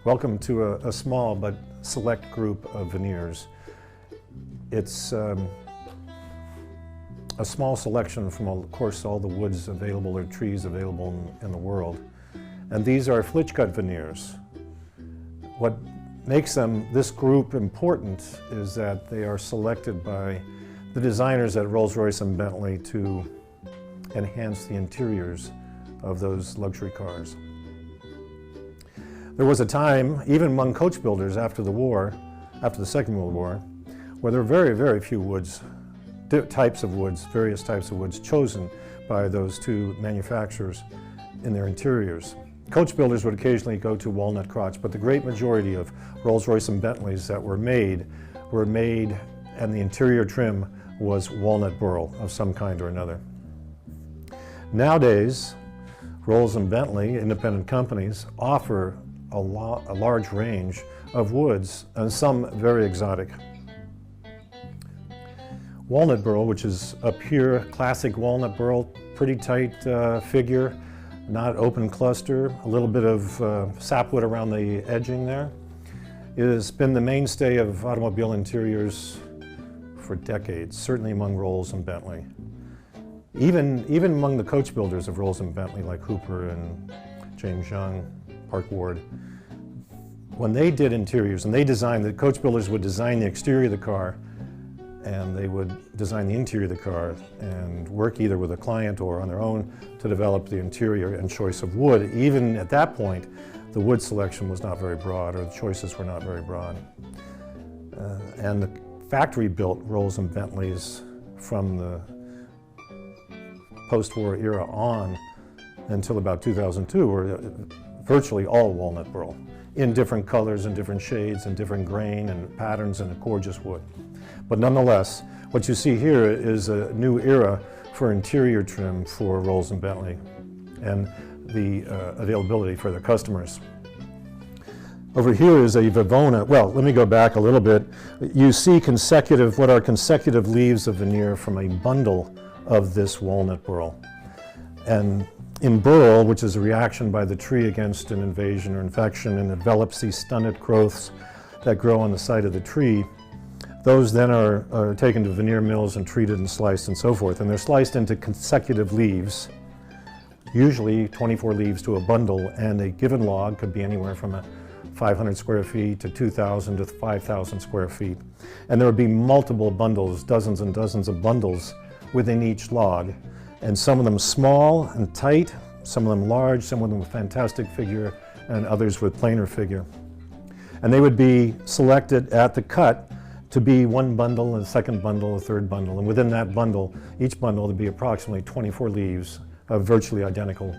Welcome to a small but select group of veneers. It's a small selection from, of course, all the woods available or trees available in the world. And these are flitch cut veneers. What makes this group important is that they are selected by the designers at Rolls-Royce and Bentley to enhance the interiors of those luxury cars. There was a time, even among coach builders after the war, after the Second World War, where there were very, very few woods, various types of woods chosen by those two manufacturers in their interiors. Coach builders would occasionally go to walnut crotch, but the great majority of Rolls-Royce and Bentleys that were made, and the interior trim was walnut burl of some kind or another. Nowadays, Rolls and Bentley, independent companies, offer a large range of woods, and some very exotic. Walnut burl, which is a pure classic walnut burl, pretty tight figure, not open cluster, a little bit of sapwood around the edging there. It has been the mainstay of automobile interiors for decades, certainly among Rolls and Bentley. Even among the coach builders of Rolls and Bentley, like Hooper and James Young, Park Ward, when they did interiors, and the coach builders would design the exterior of the car, and they would design the interior of the car and work either with a client or on their own to develop the interior and choice of wood. Even at that point, the wood selection was not very broad, or the choices were not very broad. And the factory-built Rolls and Bentleys from the post-war era on until about 2002 were virtually all walnut burl, in different colors and different shades and different grain and patterns, and a gorgeous wood. But nonetheless, what you see here is a new era for interior trim for Rolls and Bentley and the availability for their customers. Over here is a Vivona. Well, let me go back a little bit. You see what are consecutive leaves of veneer from a bundle of this walnut burl. And in burl, which is a reaction by the tree against an invasion or infection and envelops these stunted growths that grow on the side of the tree, those then are taken to veneer mills and treated and sliced and so forth. And they're sliced into consecutive leaves, usually 24 leaves to a bundle, and a given log could be anywhere from 500 square feet to 2,000 to 5,000 square feet. And there would be multiple bundles, dozens and dozens of bundles within each log. And some of them small and tight, some of them large, some of them with fantastic figure, and others with plainer figure. And they would be selected at the cut to be one bundle, a second bundle, a third bundle. And within that bundle, each bundle would be approximately 24 leaves of virtually identical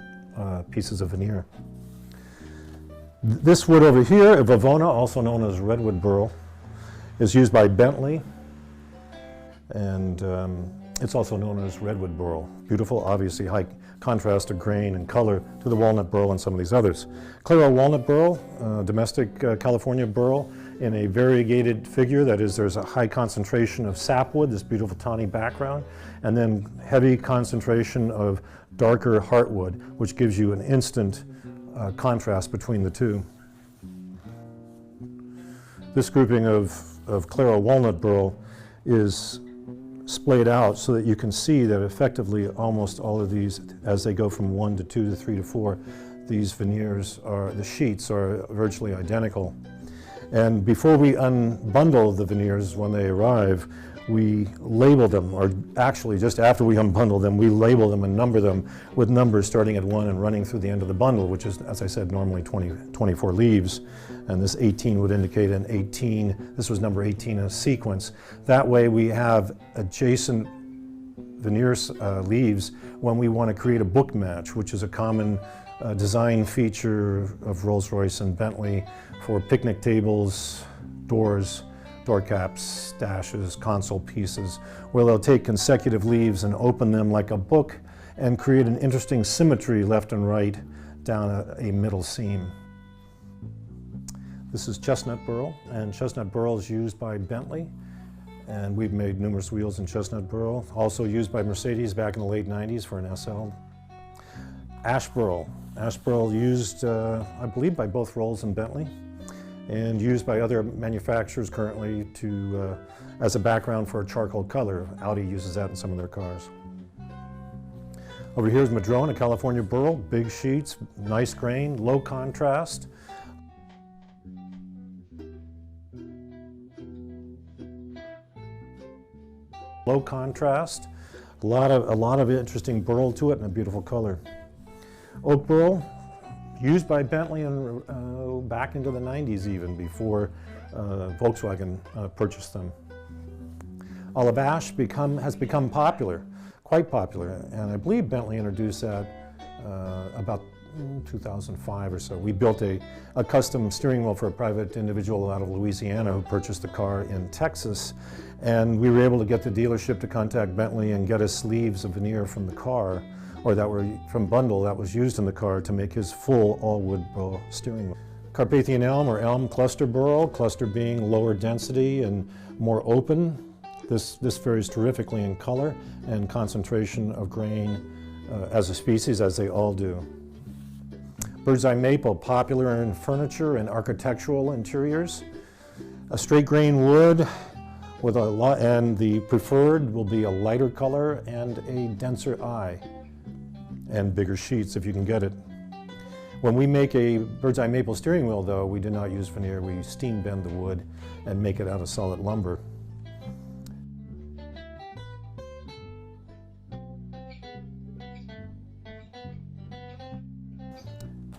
pieces of veneer. This wood over here, a Vivona, also known as redwood burl, is used by Bentley, and it's also known as redwood burl. Beautiful, obviously high contrast of grain and color to the walnut burl and some of these others. Claro walnut burl, domestic California burl, in a variegated figure. That is, there's a high concentration of sapwood, this beautiful tawny background, and then heavy concentration of darker heartwood, which gives you an instant contrast between the two. This grouping of Claro walnut burl is splayed out so that you can see that effectively almost all of these, as they go from 1 to 2 to 3 to 4, these veneers the sheets are virtually identical. And before we unbundle the veneers when they arrive, we label them, or actually just after we unbundle them, we label them and number them with numbers starting at 1 and running through the end of the bundle, which is, as I said, normally 24 leaves. And this 18 would indicate an 18, this was number 18 in a sequence. That way we have adjacent veneer leaves when we want to create a book match, which is a common design feature of Rolls-Royce and Bentley for picnic tables, doors, door caps, stashes, console pieces, where they'll take consecutive leaves and open them like a book and create an interesting symmetry left and right down a middle seam. This is chestnut burl, and chestnut burl is used by Bentley, and we've made numerous wheels in chestnut burl, also used by Mercedes back in the late 90s for an SL. Ash burl used, I believe, by both Rolls and Bentley. and used by other manufacturers currently as a background for a charcoal color. Audi uses that in some of their cars. Over here is Madrone, a California burl, big sheets, nice grain, low contrast. Low contrast, a lot of interesting burl to it and a beautiful color. Oak burl, used by Bentley and back into the 90s even, before Volkswagen purchased them. Olive ash has become popular, quite popular, and I believe Bentley introduced that about 2005 or so. We built a custom steering wheel for a private individual out of Louisiana who purchased the car in Texas, and we were able to get the dealership to contact Bentley and get us sleeves of veneer from the car, or that were from bundle that was used in the car to make his full all-wood burl steering wheel. Carpathian elm or elm cluster burl, cluster being lower density and more open. This varies terrifically in color and concentration of grain as a species, as they all do. Bird's eye maple, popular in furniture and architectural interiors. A straight grain wood with and the preferred will be a lighter color and a denser eye, and bigger sheets if you can get it. When we make a bird's eye maple steering wheel, though, we do not use veneer. We steam bend the wood and make it out of solid lumber.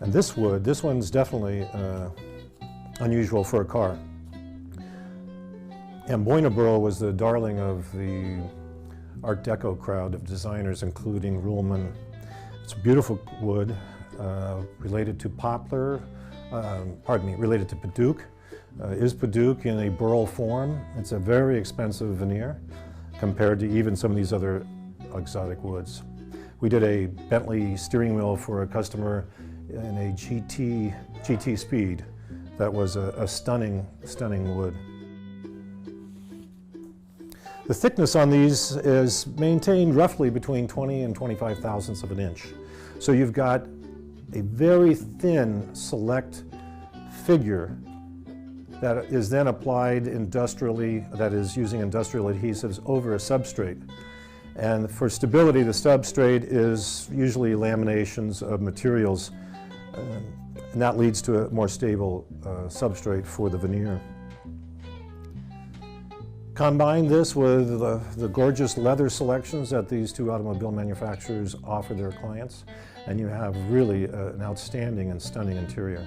And this wood, this one's definitely unusual for a car. Amboina burl was the darling of the Art Deco crowd of designers, including Ruhlmann. It's a beautiful wood, related to poplar, related to Padauk. Is Padauk in a burl form? It's a very expensive veneer compared to even some of these other exotic woods. We did a Bentley steering wheel for a customer in a GT Speed. That was a stunning wood. The thickness on these is maintained roughly between 20 and 25 thousandths of an inch. So you've got a very thin select figure that is then applied industrially, that is using industrial adhesives over a substrate. And for stability, the substrate is usually laminations of materials, and that leads to a more stable substrate for the veneer. Combine this with the gorgeous leather selections that these two automobile manufacturers offer their clients, and you have really an outstanding and stunning interior.